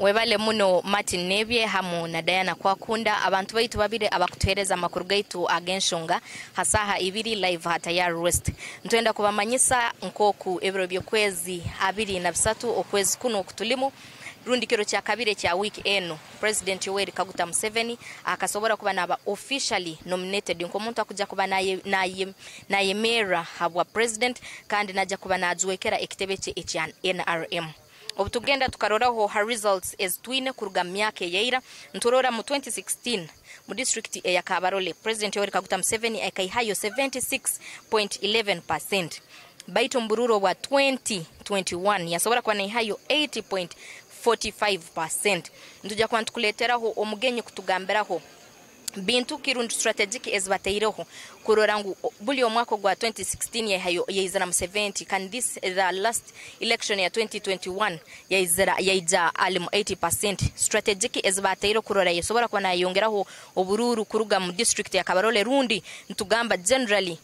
Webale muno Martin Nebye hamu na Diana Kwakunda abantu baitu babire abakutereza makuru gaitu agenshonga hasaha ibiri live hata ya West ntwenda kubamanyisa nkoku ebiro byokwezi 23 okwezi kuno okutulimu rundi kiro kya kabire kya week eno President Yoweri Kaguta Museveni akasobora kuba naba officially nominated nkomuntu akuja kuba naye mera habwa president kandi naja kuba najuwekera ekitebe kye NRM. Obutugenda tukaroraho her results as twine kuruga myaka yeira nturora mu 2016 mu district ya Kabarole President Yoweri Kaguta Museveni akaihayo 76.11%. Baito mbururo wa 2021 yasobora kwa naihayo 80.45%. Ntuja kwa ntukuleteraho omugenyi kutugamberaho bintu kirundu strategic ezbateireho kurorangu buli omwako gwa 2016 yahayo yaizana mu 70 can this the last election ya 2021 yaija alimu 80%. Strategic ezbateiro kurora yesobora kwa nayongeraho obururu kuruga mu district ya Kabarole rundi ntugamba generally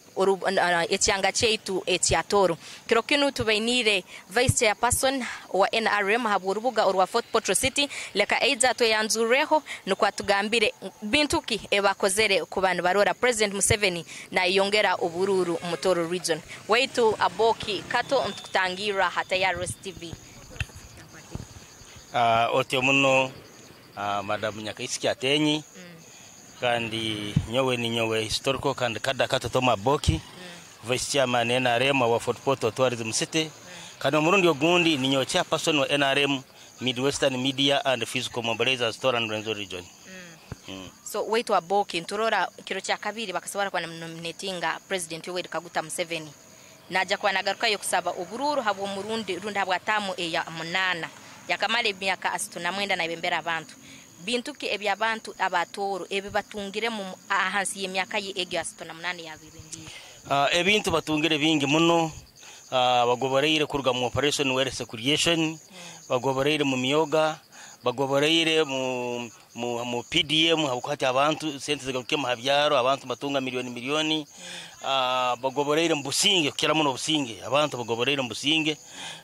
ekyanga cheitu ekyatoro kirokinu tubainire vice chairperson wa NRM haburubuga orwa Fort Portal City leka eiza to yanzureho nukwa tugambire bintuki ebakozere kubantu barora President Museveni na yongera obururu mutoro region waitu aboki kato ntukutangira hata ya Rest TV otyo muno Madam Nyakaisiki Atenyi kandi nyowe historical kandi kada kato toma boki vice chairman NRM wa Fort Portal Tourism City kandi murundi ogundi ni nyowe chairperson wa NRM Midwestern Media and Physical Mobilizers Store and Renzo region. So waitu aboki nturora kiro kya kabiri bakasobora kwa nominatinga President Yoweri Kaguta Museveni naja kwa nagaruka yo kusaba ubururu habo murundi runda habwa tamu ya munana yakamale myaka asituna mwenda na ibembera abantu bintuki ebyabantu abatoro ebe batungire mu ahansi y'emyaka ye egyo asituna munane yabibindi ebintu batungire bingi muno bagoboreire kuruga mu operation were security bagoboreire mu miyoga bagoboreire mu PDM habukati abantu sente zigaruke mu habyaro abantu batunga miliyoni bagoboreire mu Businge kira muno Businge abantu bagoboreire mu Businge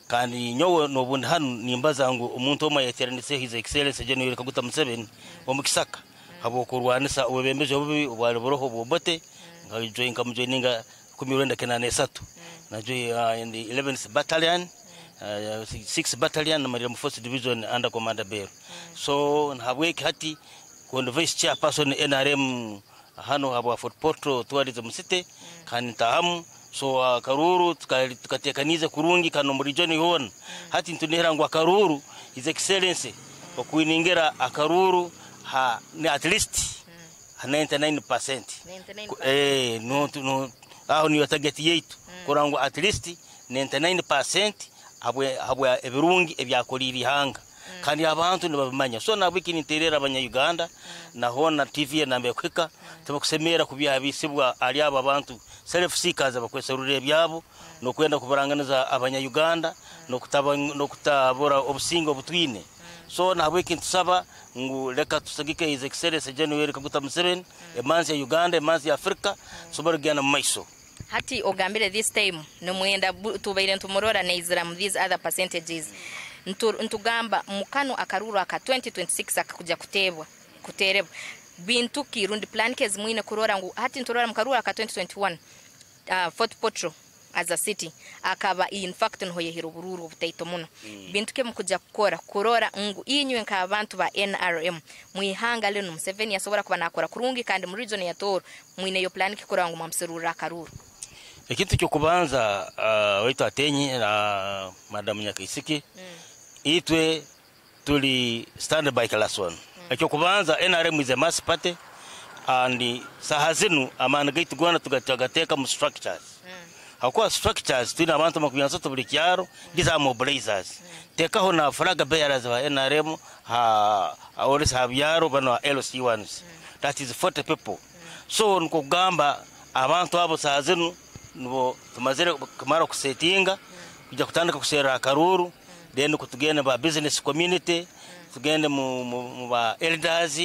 kandi nyowe nobundi hano nimbaza ngo umuntu oma yeteranise his excellence Yoweri Kaguta Museveni mu Kisaka habo kurwanisa ubembeje bubi ubari boroho bobote ngajoin kamujoininga kumirenda kenane 3 najoy in the 11th battalion 6th battalion na Mariam Force division under commander Bero so habweki hati kwa vice chairperson NRM hano habo Fort Portal Tourism City kandi tahamu so Karuru tukatekaniza kurungi kano mu region yon hati ntunera ngo Karuru his excellence okuiningera Akaruru ni at least 99%. No aho ni target yetu kurango at least 99% habwe ebirungi ebyakoliri hanga kandi abantu nibabimanya so nabwiki niterera abanya Uganda nahona TV nambe kwika tubakusemera kubya bisibwa ali aba abantu self seekers abakweserure byabo no kwenda kubaranganiza abanya Uganda no kutabora obusingo butwine so nabwiki ntusaba ngu leka tusagike his excellence Yoweri Kaguta Museveni emanzi ya Uganda emanzi ya Afrika so barugana maiso hati ogambire this time no mwenda tubaire ntumurora na Israel these other percentages ntugamba mukano Akaruru aka 2026 akakuja kutereba bintuki rundi plan kez mwine kurora ngu hati nturora mukaruru aka 2021 Fort Portal as a city akaba in fact nhoye hiro bururu butaito muno bintuke mukuja kurora ngu inywe nka abantu ba NRM mwihanga leno Museveni yasobora kuba nakora kurungi kandi mu region ya Toro mwine yo plan kikora ngu mamserura Akaruru ekintu cyo kubanza waitu Atenyi na Madam Nyakaisiki itwe tuli stand by class 1 ekyo kubanza NRM is a mass party and sahazinu amana gaitu gwana tugateka mu structures hakwa structures tuna abantu makuyanza tubuli kyaro these are mobilizers tekaho na flag bearers wa NRM always have yaro bano LC1s that is 40 people so nkugamba abantu abo sahazinu nubo tumazere kumara kusetinga kujya kutandika kusera Akaruru then kutugenda ba business community tugende mu ba elders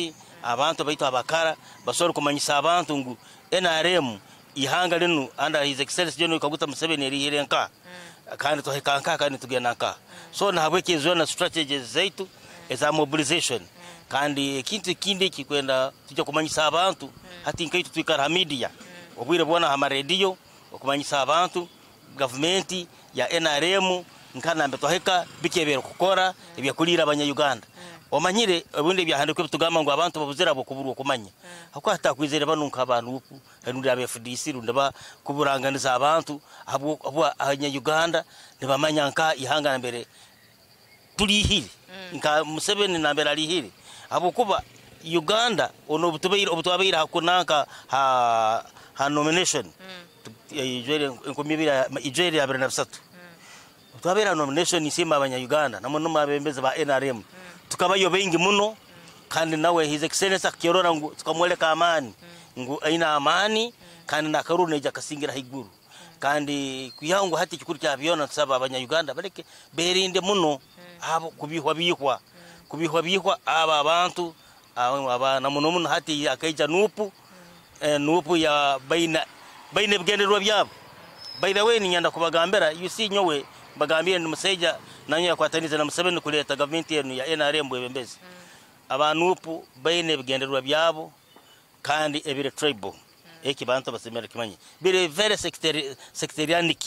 abantu baito abakara basoro kumanyisa abantu ngu NRM ihanga lenu under his excellence Yoweri Kaguta Museveni erihirenka kandi tohekanka kandi tugenda nka so na habweke zona strategies zaitu eza mobilization kandi kintu kindi kikwenda tujja kumanyisa abantu hati nkaitu twikara media obwire bona ha radio okumanyisa abantu government ya NRM nkana mbetwaheka bikebera kukora ebyakulira abanya-Uganda omanyire obundi byahandikwe bitugamba ngo abantu babuzira bo kuburwa kumanya hako hata kwizera banunka abantu enundi aba FDC runda kuburanganiza abantu abo abanya-Uganda nebamanya nka ihanga mbere tulihiri nka Museveni nambera lihiri abo kuba Uganda ono butubaira hakunanka ha nomination ijeri ya Bernabsatu twabera nomination isima abanya-Uganda namuno mabembeze ba NRM tukabayo bengi muno kandi nawe his excellence akyorora ngo tukamweleka amani ngo aina amani kandi nakarune ja kasingira higuru kandi kuyangu hati kikuru cya byona tusaba abanya-Uganda bareke berinde muno abo kubihwa aba abantu aba namuno muno hati akaija nupu ya baina bigenderwa byabo. By the way, ninyanda kubagambera you see nyowe bagambire ni museja nanyo yakwataniza na Museveni kuleta government yenu ya NRM bwebembezi abanupu baine bigenderwa byabo kandi ebire tribal ekibantu basemera kimanyi bire very sectarianic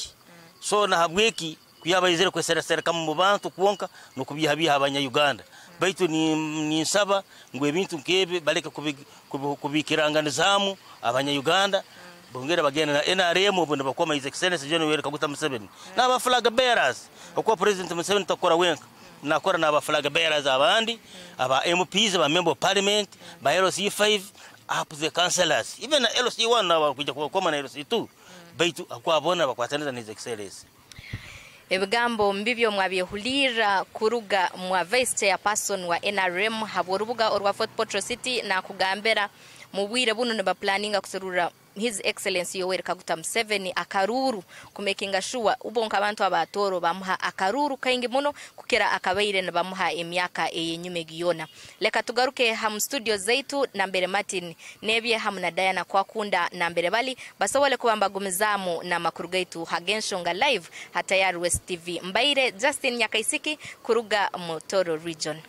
so na habweki kuyabayizere kweserasera kama mu bantu kuonka no kubihabiha abanya-Uganda baitu ni nsaba ngo ebintu nkebe baleka kubikiranganizamu abanya-Uganda bongera bagenda na NRM obunda bakoma his excellence John Yoweri Kaguta Museveni na ba flag bearers okwa president Museveni takora wenka nakora na ba flag bearers abandi aba MPs ba member of parliament ba LC5 up the councillors even LC1 na kuja kukoma na LC2 baitu akwabona bakwataniza his excellence. Ebigambo mbibyo mwabyehulira kuruga mwa vice chairperson wa NRM haborubuga orwa Fort Portal City na kugambera mubwire buno ne ba planninga kuserura his excellence Yoweri Kaguta Museveni akaruru kumekinga sure ubonka abantu abatoro bamuha akaruru kaingi muno kukira akabaire ne bamuha emyaka eyenyume giyona. Leka tugaruke ham studio zaitu na mbere Martin nebye hamna Diana kwa kunda na mbere bali basawale kubamba gumizamu na makuru gaitu hagenshonga live hatayari West TV Mbaire Justin Nyakaisiki kuruga Motoro region.